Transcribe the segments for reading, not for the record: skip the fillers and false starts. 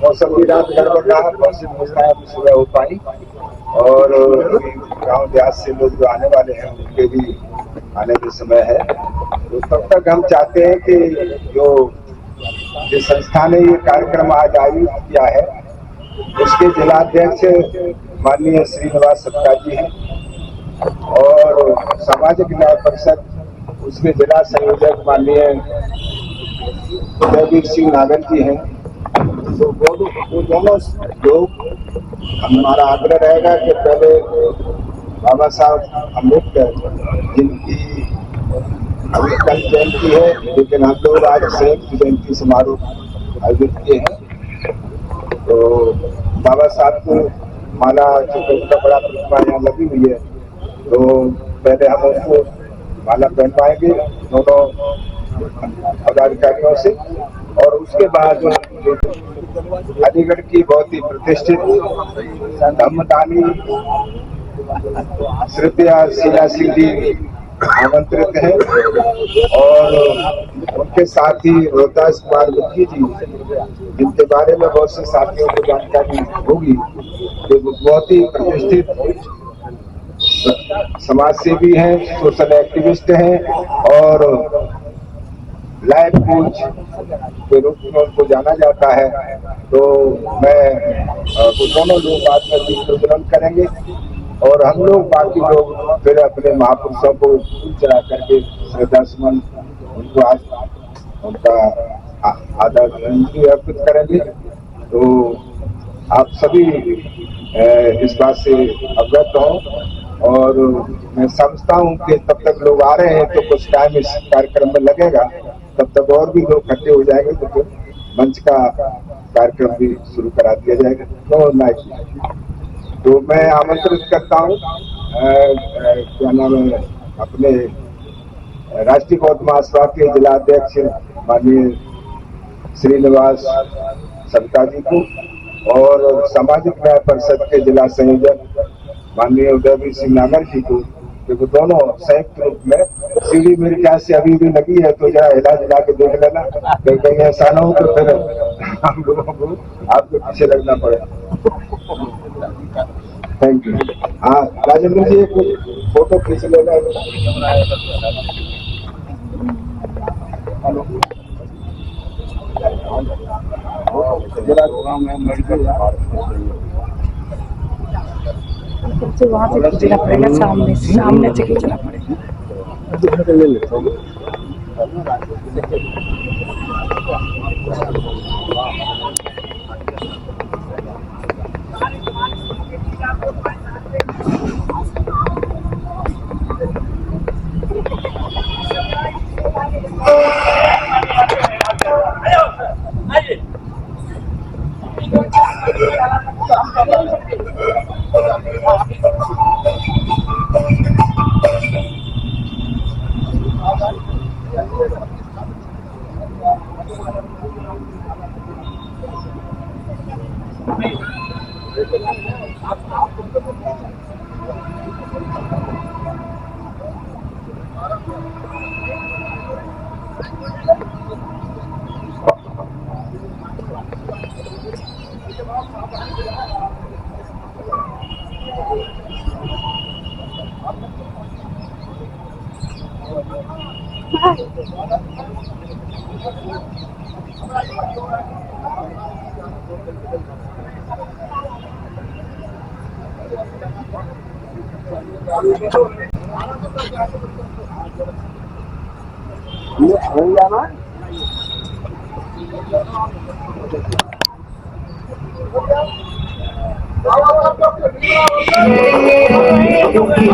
मौसम की रात गड़बड़ रहा, सुबह हो पाई और गांव देहात से लोग जो आने वाले हैं उनके भी आने का समय है। तो तब तक हम चाहते हैं कि जिस संस्था ने ये कार्यक्रम आज आयोजित किया है उसके जिलाध्यक्ष माननीय श्रीनिवास सत्ता जी हैं और सामाजिक न्याय परिषद उसके जिला संयोजक माननीय उदयवीर सिंह नागर जी हैं। तो वो दोनों लोग, हमारा आग्रह रहेगा कि पहले बाबा साहब अम्बेडकर जिनकी अभी कल जयंती है लेकिन हम लोग आज संयुक्त जयंती समारोह आयोजित किए हैं। तो बाबा साहब को माला जो उनका बड़ा प्रतिमा यहाँ लगी हुई है तो पहले हम उनको माला पहनवाएंगे दोनों पदाधिकारियों से और उसके बाद अलीगढ़ की बहुत ही प्रतिष्ठित धम्मदानी श्रद्धा शीला सिंह जी आमंत्रित है और उनके साथ ही रोहतास कुमार मुखी जी जिनके बारे में बहुत से साथियों को जानकारी होगी कि वो बहुत ही प्रतिष्ठित समाज सेवी हैं, सोशल एक्टिविस्ट हैं और लाइफ कोच के रूप में उनको जाना जाता है। तो मैं वो दोनों लोग बाद में दीप करेंगे और हम लोग बाकी लोग फिर अपने महापुरुषों को फूल चढ़ा करके श्रद्धा सुमन उनको आज उनका आदरांजलि अर्पित करेंगे। तो आप सभी इस बात से अवगत हों और मैं समझता हूँ कि तब तक लोग आ रहे हैं तो कुछ टाइम इस कार्यक्रम में लगेगा, तब तक और भी लोग इकट्ठे हो जाएंगे तो फिर मंच का कार्यक्रम भी शुरू करा दिया जाएगा। तो मैं आमंत्रित करता हूँ क्या नाम है अपने राष्ट्रीय बौद्ध महासभा के जिला अध्यक्ष माननीय श्रीनिवास सत्ता जी को और सामाजिक न्याय परिषद के जिला संयोजक माननीय उदयवीर सिंह नागर जी को, क्योंकि दोनों संयुक्त रूप में सीढ़ी मेरे ख्याल से अभी भी लगी है तो जरा हिला जुला के देख लेना, कहीं ऐसा ना हो तो फिर हम लोगों को आपके पीछे लगना पड़े। Thank you. हाँ राजेंद्र जी एक फोटो खींच लेना। वहाँ से खींचना पड़ेगा, सामने से खींचना पड़ेगा।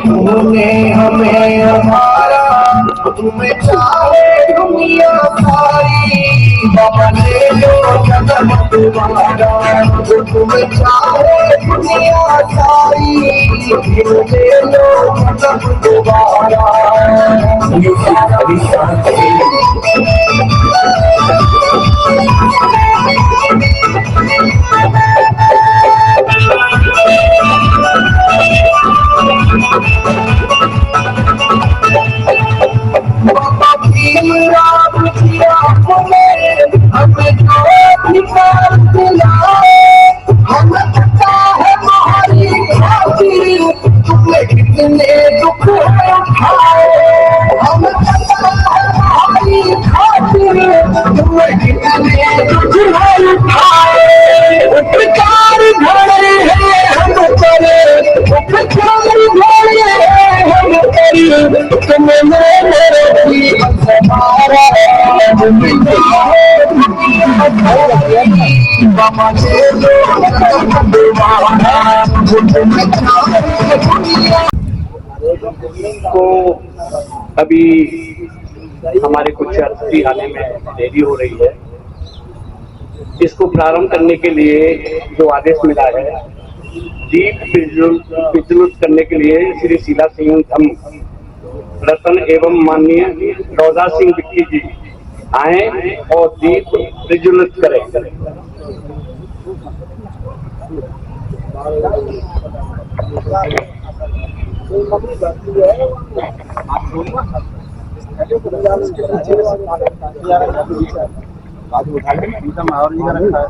तूने हमें हमारा तुम्हें चाहे दुनिया सारी बाबा ले लो जन्म तुम्हारा तुम्हें चाहे दुनिया सारी ले लो जन्म तुम्हारा कितने दुख उठाए हम हमारी खातिर तुम्हें कितने दुख उठाए उपकार भरे हैं हम करे उपकार भरे हैं हम करे तुम्हें मेरे भी हमारा बाबा से को अभी हमारे कुछ अतिथि आने में देरी हो रही है। इसको प्रारंभ करने के लिए जो आदेश मिला है, दीप प्रज्वलित करने के लिए श्री शीला सिंह धम रतन एवं माननीय रौदा सिंह विक्की जी आए और दीप प्रज्वलित करें। आज उठा लेना और नहीं रखा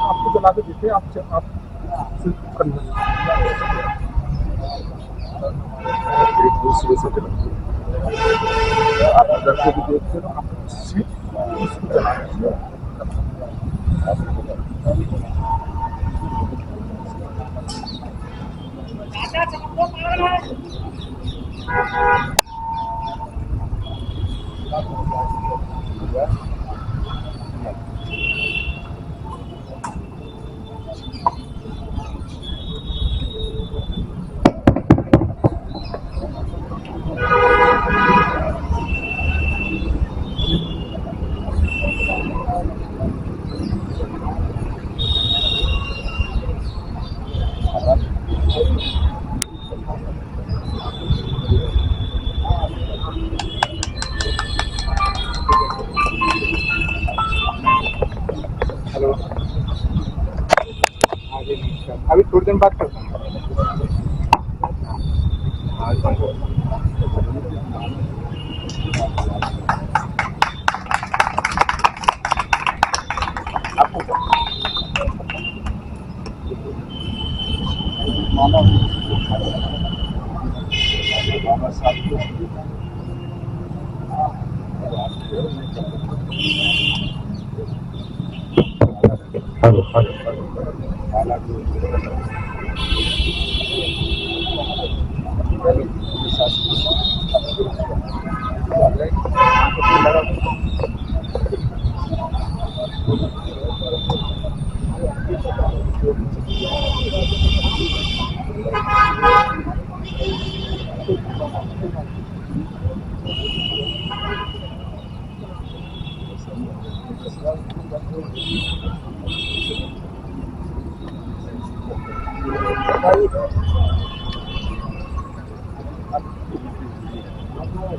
आपको चला के देते आप एक दूसरे से आप अंदर से भी देखते हो आप उसको चलाते हेलो अभी थोड़ी देर बात करता हूँ। अब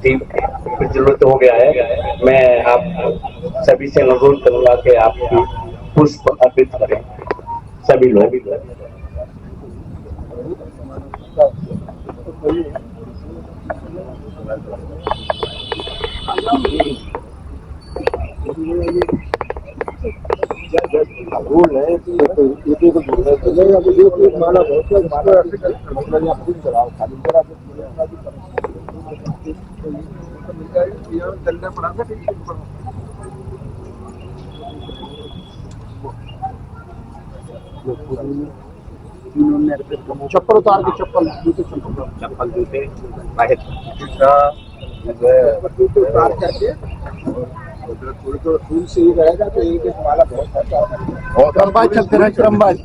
दीप प्रज्वलित हो गया है। मैं आप सभी से अनुरोध करूंगा कि आप पुष्प अर्पित करें, सभी लोग। चप्पल उतार के चप्पल जूते बाहर उतार करके थोड़ी तो फूल से ही रहेगा तो एक एक माला बहुत अच्छा क्रमवाइज चलते रहे, क्रमवाइज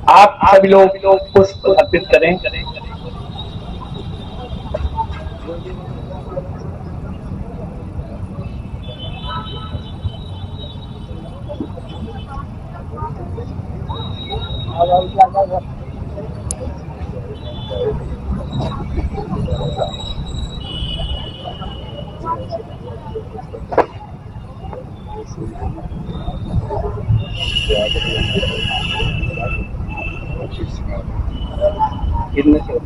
आप सभी लोग पुष्प अर्पित करें। कितने से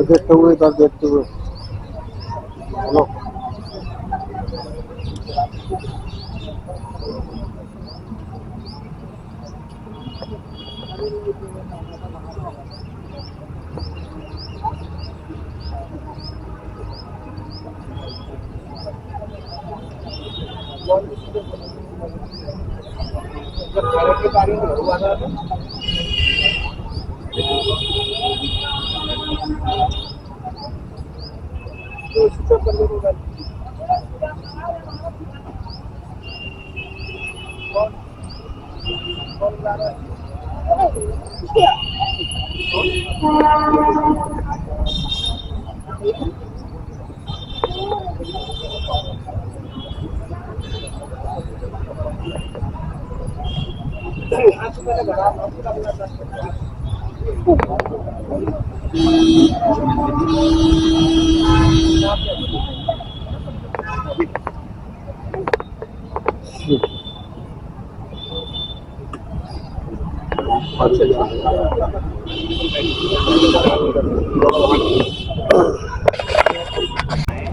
देखते हुए इधर देखते हुए हेलो के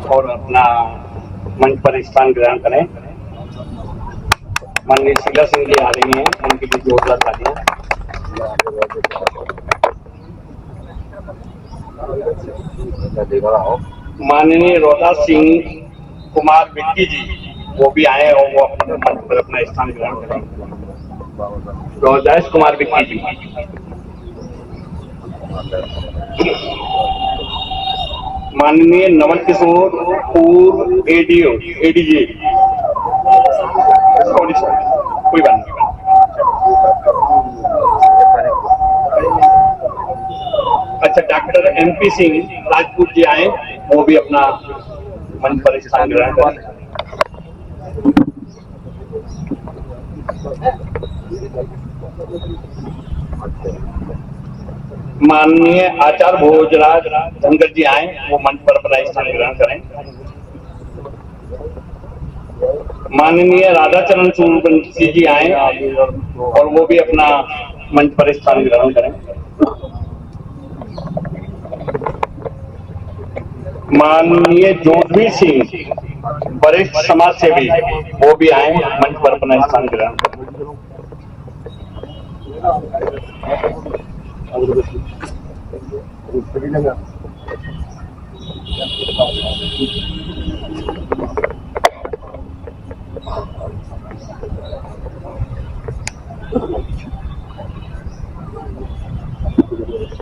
और अपना मंच पर स्थान ग्रहण करें। माननीय शीला सिंह जी आ रही हैं, उनके लिए जोरदार तालियां। माननीय रोदा सिंह कुमार विक्की जी वो भी आए और वो अपने मंच पर अपना स्थान ग्रहण करें। रोदास कुमार विक्की जी। माननीय नवल किशोर पूर्व एडीजे कोई बात नहीं। अच्छा, डॉक्टर MP सिंह राजपूत जी आए, वो भी अपना मंच पर स्थान ग्रहण करें। माननीय आचार्य भोजराज धनगर जी आए, वो मंच पर अपना स्थान ग्रहण करें। माननीय राधाचरण सूर्यवंशी जी आए और वो भी अपना मंच पर स्थान ग्रहण करें। माननीय जोधवीर सिंह वरिष्ठ समाज सेवी वो भी आए, मंच पर अपना स्थान ग्रहण करें।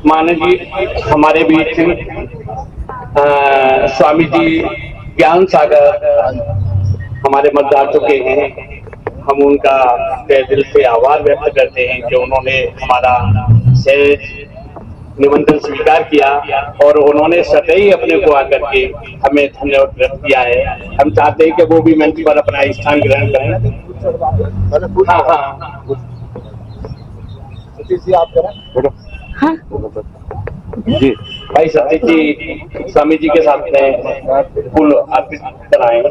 माननीय हमारे बीच स्वामी जी ज्ञान सागर हमारे मध्य आ चुके हैं। हम उनका तहे दिल से आभार व्यक्त करते हैं कि उन्होंने हमारा सहज निमंत्रण स्वीकार किया और उन्होंने सदैव अपने को आकर के हमें धन्यवाद व्यक्त किया है। हम चाहते हैं कि वो भी मंच पर अपना स्थान ग्रहण करें। हाँ हाँ आप करें। हाँ जी, भाई सतीश जी स्वामी जी के साथ में फूल अर्पित कराएं।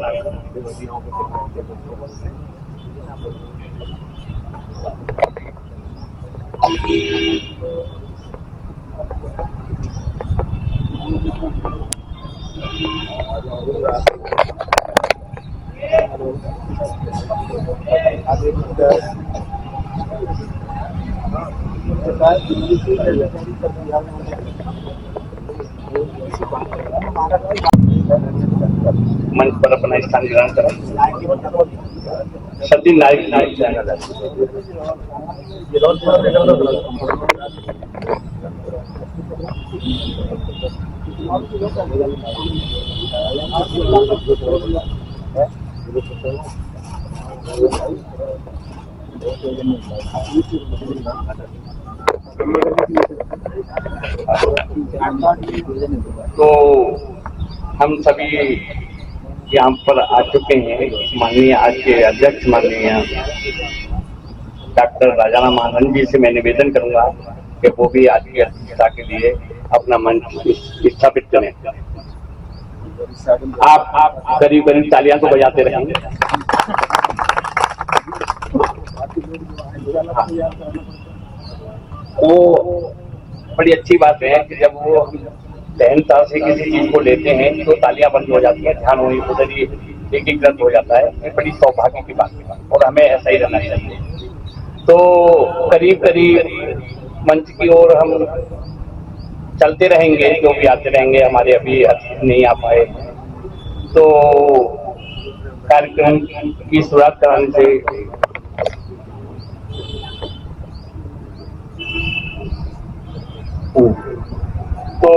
मंच पर अपना स्थान ग्रहण करें। सती लाइव चैनल है। तो हम सभी यहाँ पर आ चुके हैं। माननीय आज के अध्यक्ष माननीय डॉक्टर राजाराम महाराज जी से मैं निवेदन करूंगा कि वो भी आज की अध्यक्षता के लिए अपना मंच स्थापित करें। आप करीब करीब तालियां तो बजाते रहेंगे। वो बड़ी अच्छी बात है कि जब वो सहनता से किसी चीज को लेते हैं तो तालियां बंद हो जाती है, ध्यान वहीं उधर ही एकीकृत हो जाता है। ये बड़ी सौभाग्य की बात है और हमें ऐसा ही रहना चाहिए। तो करीब करीब मंच की ओर हम चलते रहेंगे, जो भी आते रहेंगे। हमारे अभी अतिथि नहीं आ पाए, तो कार्यक्रम की शुरुआत कराने से तो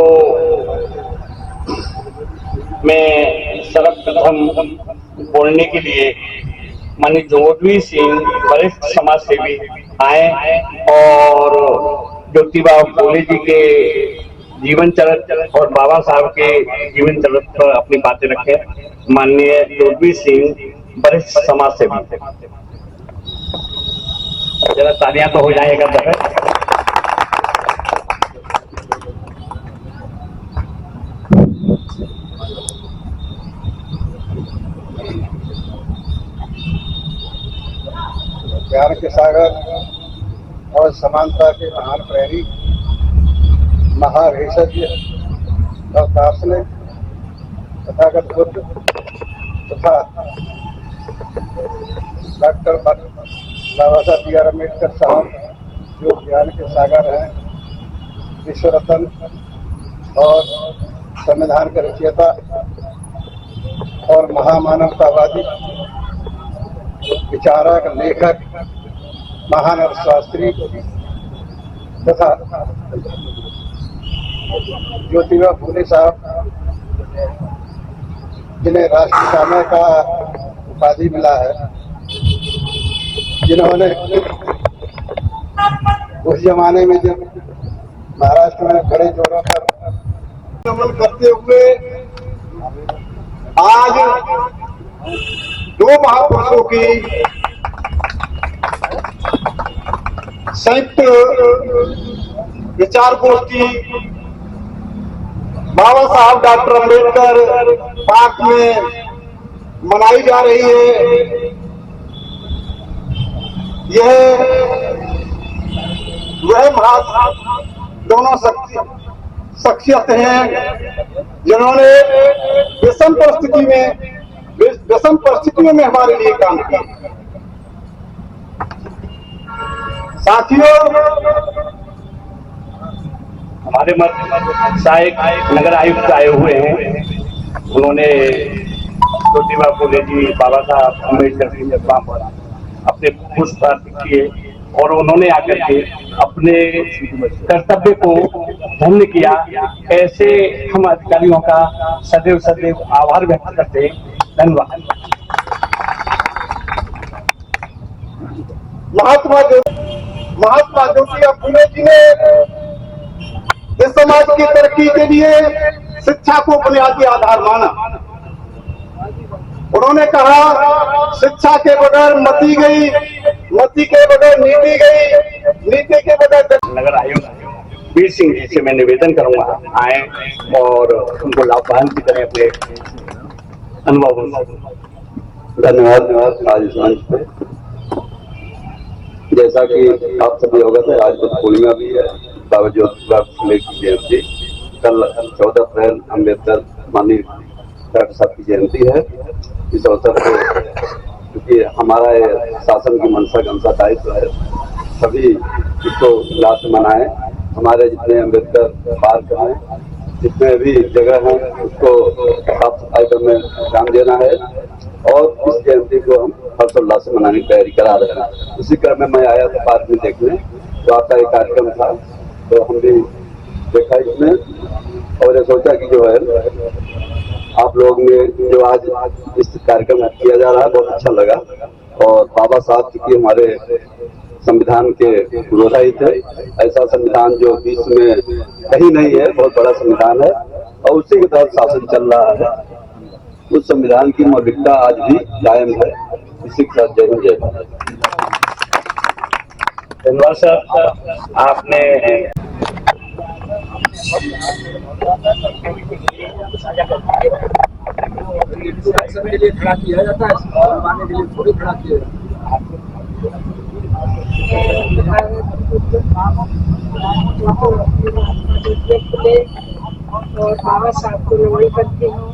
मैं सर्वप्रथम बोलने के लिए माननीय जोधवीर सिंह वरिष्ठ समाज सेवी आए और ज्योतिबा फूले जी के जीवन चरित्र और बाबा साहब के जीवन चरित्र पर अपनी बातें रखे। माननीय जोधवीर सिंह वरिष्ठ समाज सेवी, जरा तालियां तो हो जाएगा दफे। ज्ञान के सागर और समानता के महान प्रेरी, महाभेषज और दार्शनिक तथागत बुद्ध तथा डॉक्टर बाबा साहब बी आर अम्बेडकर साहब जो ज्ञान के सागर हैं, विश्व रत्न और संविधान के रचयिता और महामानवतावादी विचारक, लेखक, महान अर्थशास्त्री तथा ज्योतिबा फूले साहब जिन्हें राष्ट्रपिता का उपाधि मिला है, जिन्होंने उस जमाने में जब महाराष्ट्र में बड़े जोरों पर अमल करते हुए आज दो महापुरुषों की संयुक्त विचार गोष्ठी बाबा साहब डॉक्टर अम्बेडकर पार्क में मनाई जा रही है। यह वह महान दोनों शख्सियत हैं जिन्होंने विषम परिस्थितियों में हमारे लिए काम किया। साथियों, हमारे मध्य सहायक नगर आयुक्त आए हुए हैं। उन्होंने ज्योतिबा फूले जी, बाबा साहब अम्बेडकर जी के पर अपने पुष्प अर्पित किए और उन्होंने आकर के अपने कर्तव्य को धन्य किया। ऐसे हम अधिकारियों का सदैव सदैव आभार व्यक्त करते हैं। धन्यवाद। महात्मा ज्योतिबा फूले जी ने इस समाज की तरक्की के लिए शिक्षा को बुनियादी आधार माना। उन्होंने कहा, शिक्षा के बगैर मती गई, मती के बगैर नीति गई, नीति के बगैर। नगर आयुक्त वीर सिंह जी से मैं निवेदन करूंगा आए और उनको लाभवान की तरह अपने अनुभव। धन्यवाद। आज इस मंच पे जैसा कि आप सभी अवगत है, आज बुद्ध पूर्णिमा भी है, बाबा ज्योतिबा फूले की जयंती। कल 14 अप्रैल अम्बेडकर माननीय डॉक्टर साहब की जयंती है। इस अवसर पर क्योंकि हमारा शासन की मंशा गमसा दायित्व है, सभी इसको उल्लास से मनाएं। हमारे जितने अम्बेडकर पार्क हैं, जितने भी जगह हैं, उसको साफ सफाई करने में ध्यान देना है और इस जयंती को हम हर्षोल्लास से मनाने की तैयारी करा रहे हैं। उसी क्रम में मैं आया था पार्क में देखने, तो आपका एक कार्यक्रम था, तो हम भी देखा इसमें और ये सोचा कि जो है आप लोग ने जो आज इस कार्यक्रम किया जा रहा है बहुत अच्छा लगा। और बाबा साहब की हमारे संविधान के पुरोधा ही थे। ऐसा संविधान जो विश्व में कहीं नहीं है, बहुत बड़ा संविधान है और उसी के तहत शासन चल रहा है। उस संविधान की मौलिकता आज भी कायम है। इसी के साथ जय हिंद, जय भारत। धन्यवाद सर। आपने के लिए खड़ा किया जाता है, मानने के लिए थोड़ी खड़ा किया जाता है। और बाबा साहब को नमन करती हूँ।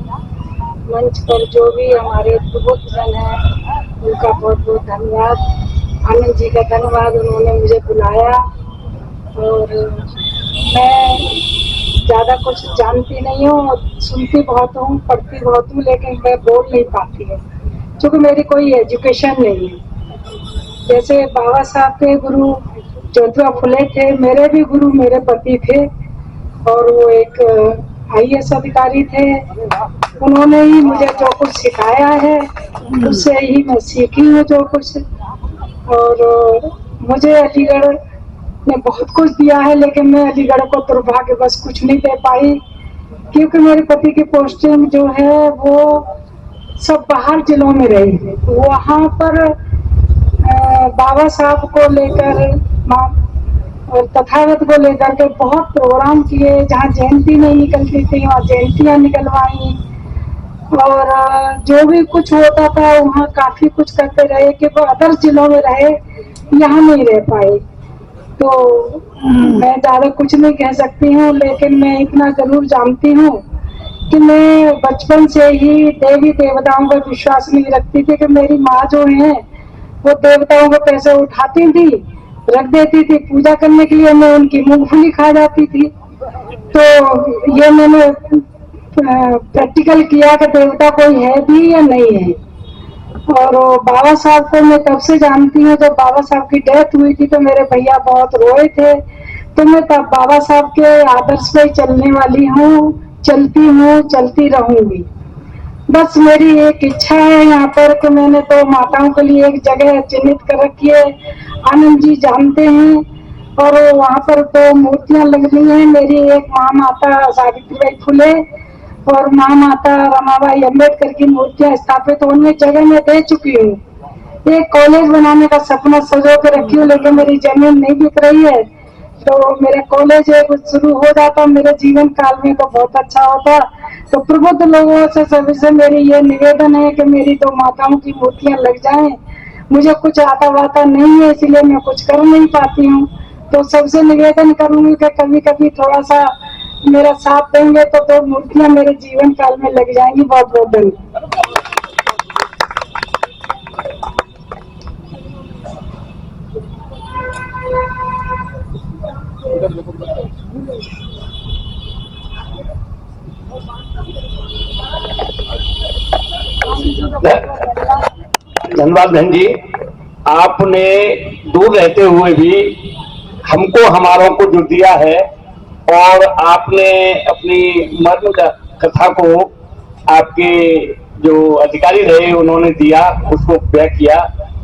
मंच पर जो भी हमारे बुजुर्गजन हैं, उनका बहुत बहुत धन्यवाद। आनंद जी का धन्यवाद, उन्होंने मुझे बुलाया। और मैं ज़्यादा कुछ जानती नहीं हूँ, सुनती बहुत हूँ, पढ़ती बहुत हूँ, लेकिन मैं बोल नहीं पाती हूँ क्योंकि मेरी कोई एजुकेशन नहीं है। जैसे बाबा साहब के गुरु ज्योतिबा फुले थे, मेरे भी गुरु मेरे पति थे और वो एक IAS अधिकारी थे। उन्होंने ही मुझे जो कुछ सिखाया है उससे ही मैं सीखी हूँ जो कुछ। और मुझे अलीगढ़ ने बहुत कुछ दिया है, लेकिन मैं अलीगढ़ को दुर्भाग्यवश कुछ नहीं दे पाई, क्योंकि मेरे पति की पोस्टिंग जो है वो सब बाहर जिलों में रही। वहाँ पर बाबा साहब को लेकर और तथागत को लेकर के बहुत प्रोग्राम किए, जहाँ जयंती नहीं निकलती थी वहाँ जयंतियाँ निकलवाई, और जो भी कुछ होता था वहाँ काफी कुछ करते रहे कि वो अदर जिलों में रहे, यहाँ नहीं रह पाए। तो मैं ज्यादा कुछ नहीं कह सकती हूँ, लेकिन मैं इतना जरूर जानती हूँ कि मैं बचपन से ही देवी देवताओं पर विश्वास नहीं रखती थी, कि मेरी माँ जो है वो देवताओं को पैसे उठाती थी, रख देती थी पूजा करने के लिए, मैं उनकी मूंगफली खा जाती थी। तो ये मैंने प्रैक्टिकल किया कि देवता कोई है भी या नहीं है। और बाबा साहब को मैं तब से जानती हूँ, जब बाबा साहब की डेथ हुई थी तो मेरे भैया बहुत रोए थे, तो मैं तब बाबा साहब के आदर्श पे चलने वाली हूँ, चलती हूँ, चलती रहूंगी। बस मेरी एक इच्छा है यहाँ पर कि मैंने तो माताओं के लिए एक जगह चिन्हित कर रखी है, आनंद जी जानते हैं, और वहाँ पर दो मूर्तियां लग रही हैं मेरी, एक महामाता सावित्रीबाई फुले और महामाता रमाबाई अम्बेडकर की मूर्तियां स्थापित होने जगह में दे चुकी हूँ। एक कॉलेज बनाने का सपना सजो के रखी हूँ, लेकिन मेरी जमीन नहीं बिक रही है, तो मेरा कॉलेज है कुछ शुरू हो जाता मेरे जीवन काल में तो बहुत अच्छा होता। तो प्रबुद्ध लोगों से सभी से मेरी ये निवेदन है कि मेरी दो माताओं की मूर्तियां लग जाएं। मुझे कुछ आता वाता नहीं है, इसलिए मैं कुछ कर नहीं पाती हूँ, तो सबसे निवेदन करूंगी कि कभी कभी थोड़ा सा मेरा साथ देंगे तो दो मूर्तियां मेरे जीवन काल में लग जाएंगी। बहुत बहुत धन्यवाद। धन्यवाद बहन जी, आपने दूर रहते हुए भी हमको हमारों को जो दिया है, और आपने अपनी मर्म कथा को आपके जो अधिकारी रहे उन्होंने दिया, उसको व्यक्त किया।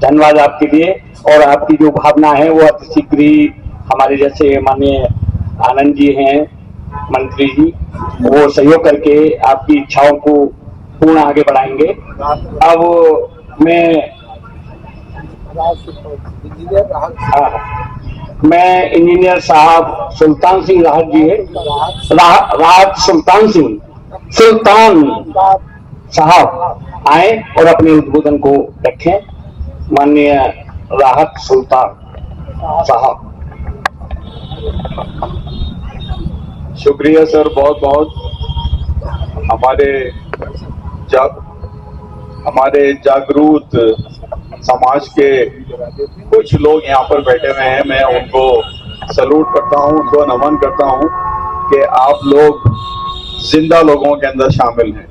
धन्यवाद आपके लिए। और आपकी जो भावना है वो अति शीघ्र ही हमारे जैसे माननीय आनंद जी हैं मंत्री जी, वो सहयोग करके आपकी इच्छाओं को पूर्ण आगे बढ़ाएंगे। अब मैं इंजीनियर साहब सुल्तान सिंह राहत जी है, राहत सुल्तान सिंह सुल्तान साहब आए और अपने उद्बोधन को रखें। माननीय राहत सुल्तान साहब। शुक्रिया सर, बहुत बहुत। हमारे जागरूक समाज के कुछ लोग यहाँ पर बैठे हुए हैं, मैं उनको सलूट करता हूँ, उनको नमन करता हूँ कि आप लोग जिंदा लोगों के अंदर शामिल हैं।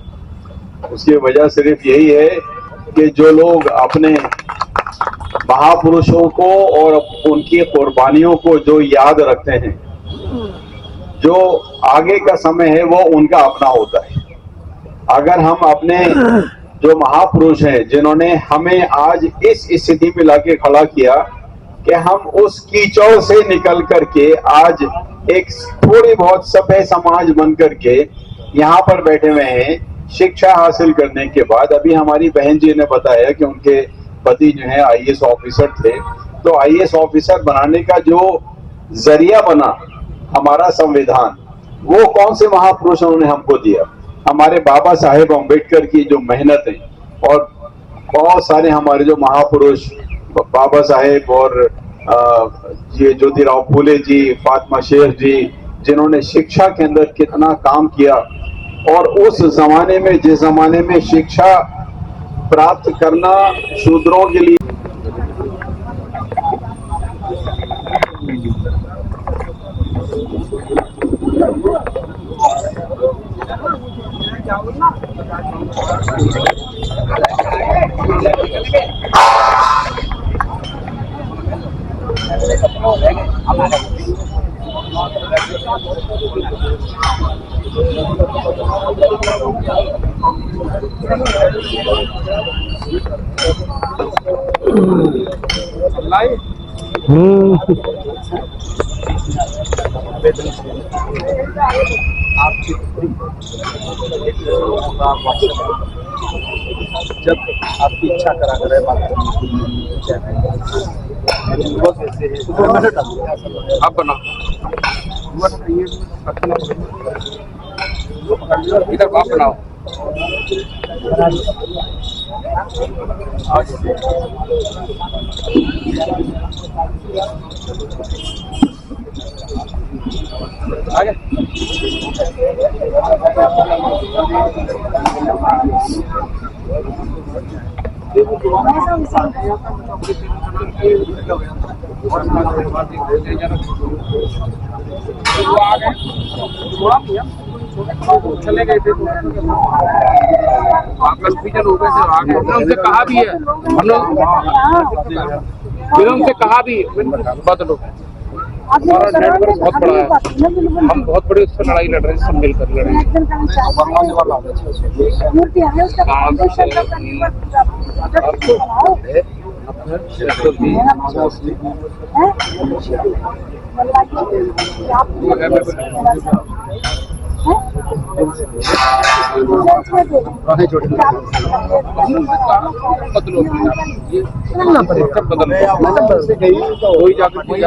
उसकी वजह सिर्फ यही है कि जो लोग अपने महापुरुषों को और उनकी कुर्बानियों को जो याद रखते हैं, जो आगे का समय है वो उनका अपना होता है। अगर हम अपने जो महापुरुष हैं जिन्होंने हमें आज इस स्थिति में लाके खड़ा किया कि हम उस कीचड़ से निकल करके आज एक थोड़ी बहुत सभ्य समाज बन करके यहाँ पर बैठे हुए हैं, शिक्षा हासिल करने के बाद। अभी हमारी बहन जी ने बताया कि उनके पति जो है आईएएस ऑफिसर थे, तो आईएएस ऑफिसर बनाने का जो जरिया बना हमारा संविधान, वो कौन से महापुरुषों ने हमको दिया? हमारे बाबा साहेब अम्बेडकर की जो मेहनत है, और बहुत सारे हमारे जो महापुरुष बाबा साहेब और ये ज्योतिराव फूले जी, फातिमा शेख जी, जिन्होंने शिक्षा के अंदर कितना काम किया। और उस जमाने में, जिस जमाने में शिक्षा प्राप्त करना शूद्रों के लिए आपकी जब आपकी इच्छा करा करे बात आप बना इधर आप बनाओ। आगे चले गए थे कन्फ्यूजन हो गए थे। हमने उनसे कहा भी है, हमने उनसे कहा भी बदलो। हमारा नेटवर्क बहुत बड़ा है, हम बहुत बड़ी उस पर लड़ाई लड़ रहे हैं, सब मिलकर लड़ रहे हैं। बदलो कोई जागृति हो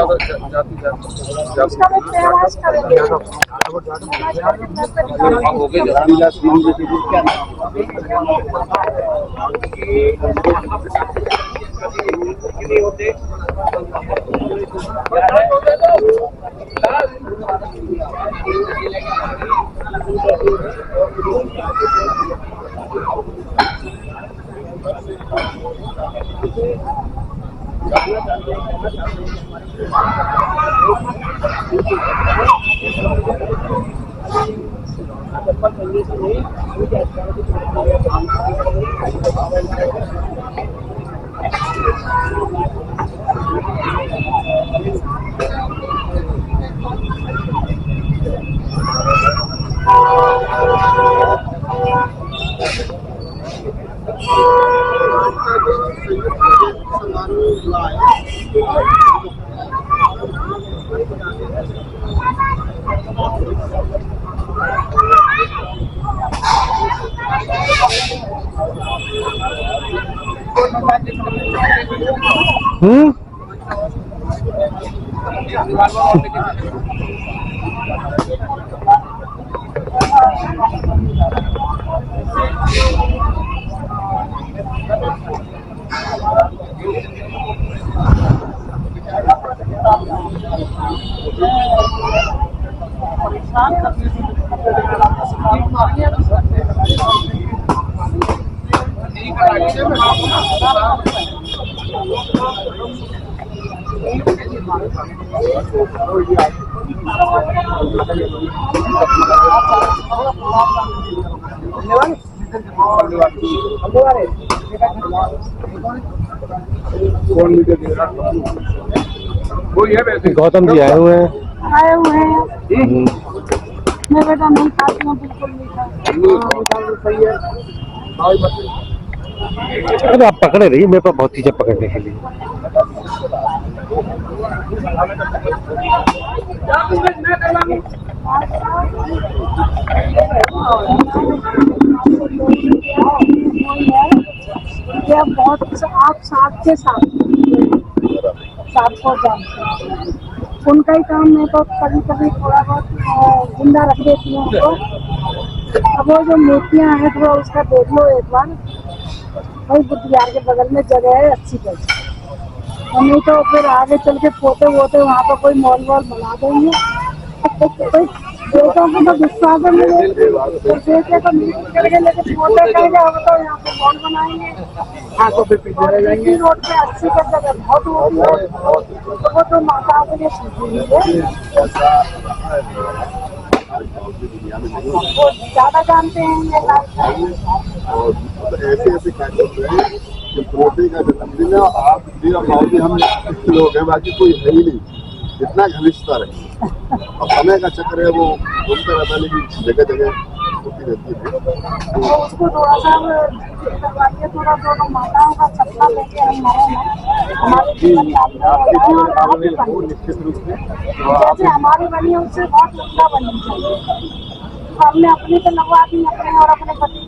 गई गौतम जी आए हुए हैं। मैं बेटा नहीं खाती हूँ, बिल्कुल नहीं खाती। अरे आप पकड़े रहिए, मेरे पास बहुत चीजें पकड़ने के लिए। बहुत आप साथ के साथ को जानते हैं, उनका ही काम मैं तो कभी कभी थोड़ा बहुत जिंदा रख देती हूँ उनको। अब वो जो मूर्तियाँ हैं थोड़ा उसका देख लो एक बार, वही बुद्ध विहार के बगल में जगह है अच्छी जगह, और नहीं तो फिर आगे चल के पोते वोते वहाँ पर कोई मॉल वॉल बना देंगे। बेटों को तो विश्वास नहीं है, बेटे तो नहीं करेंगे, लेकिन पोते कहेंगे हम तो यहाँ पे मॉल बनाएंगे। आंखों पे पीछे रह जाएंगे। रोड पे अच्छी जगह बहुत होती है, तो वो तो माता के लिए सीखी है, वो ज्यादा जानते हैं ये बात। और ऐसे ऐसे कार्यक्रम हैं कि पोते का जन्मदिन है, आप भी हम लोग हैं, बाकी कोई है ही नहीं, इतना घनिष्ठता रहे। अब समय का चक्कर है, वो घूमता रहता है, लेकिन जगह जगह होती रहती है। तो उसको थोड़ा सा करवाइए, थोड़ा दोनों माताओं का सपना लेके हम हमारे जीवन काल में निश्चित रूप से जैसे हमारी बनी है उससे बहुत लंबा बननी चाहिए। तो हमने अपनी तो लगवा दी, अपने और अपने पति की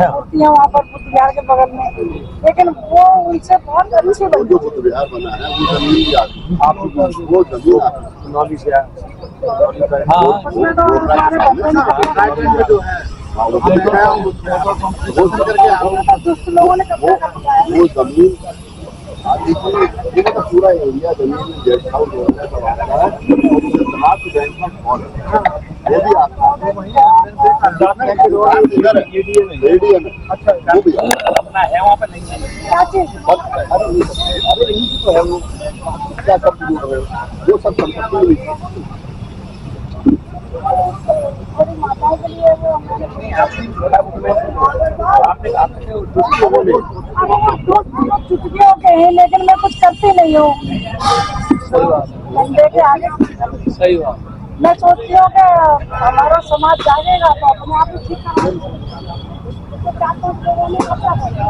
होती है वहाँ पर बुद्धियार के बगल में, लेकिन वो उनसे बहुत अच्छी बनी। जो बुद्धियार बना है वो जमीन भी आती, आप वो जमीन आती उसमें तो हमारे दुष्ट लोगों ने कब्जा कर लिया है। वो जमीन आती थी, ये तो पूरा एरिया जमीन गेस्ट हाउस हो रहा है, वो भी आता है। रेडियन अच्छा वो भी अपना है वहाँ पर नहीं है। क्या चीज अरे यही तो है वो क्या सब वो सब संपत्ति मेरी माताओं के लिए वो चुटकियों के हैं, लेकिन मैं कुछ करती नहीं हूँ। धंधे के आगे सही बात। मैं सोचती हूँ कि हमारा समाज जागेगा तो अपने आप ही ठीक करेंगे। तो क्या कुछ लोगों ने क्या करेगा।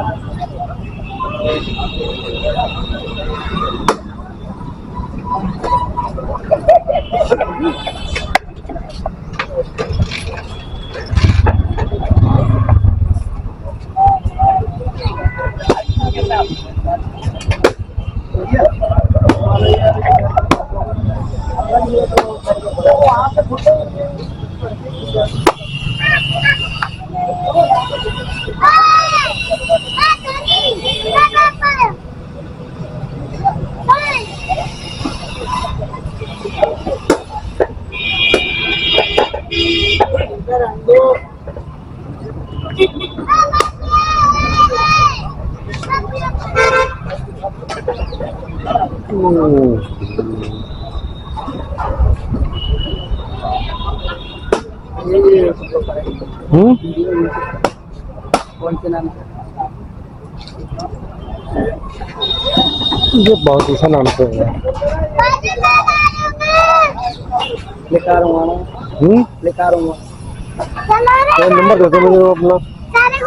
कौन से नाम से? ये बहुत ऊँचा नाम से है। लिखा रहूँगा लिखा रहूँगा। नंबर दे दो मुझे वो अपना,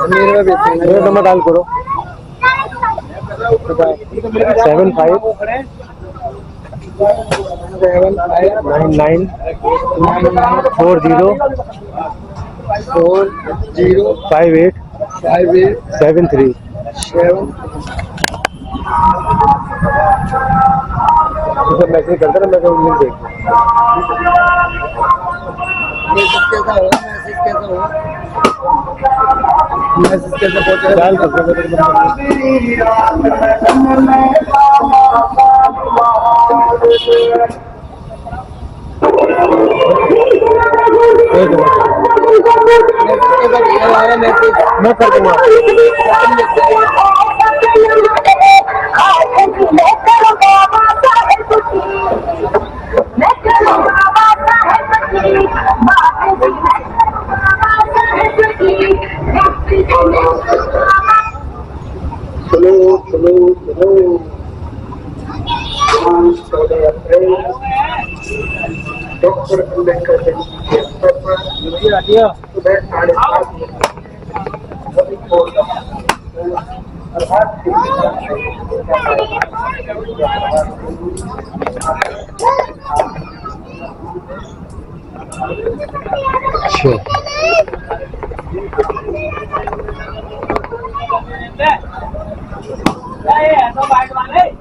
मेरा नंबर डायल करो 7599405873। मैसेज करते ना, मैं लिंक देख मैसेज कैसे पहुँचेगा? डायल करते मैं कर दूंगा। डॉक्टर अम्बेडकर जयंती के अवसर पर सुबह 7:05।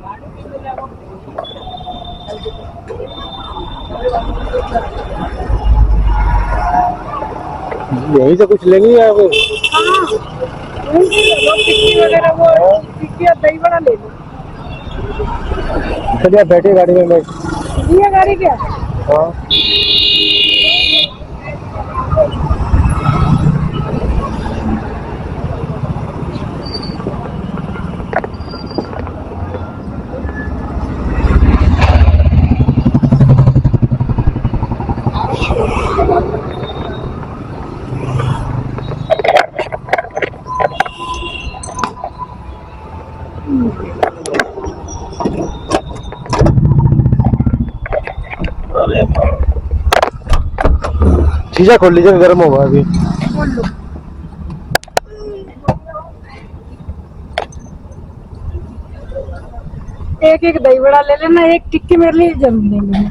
यहीं से कुछ लेंगे या वो? टिक्की वगैरह वो टिक्की और दही बड़ा ले लो। चलिए बैठे गाड़ी में। मैं ये गाड़ी क्या? हाँ शीशा खोल लीजिए, गर्म होगा अभी। एक दही बड़ा ले लेना, एक टिक्की मेरे लिए जरूर ले लेना।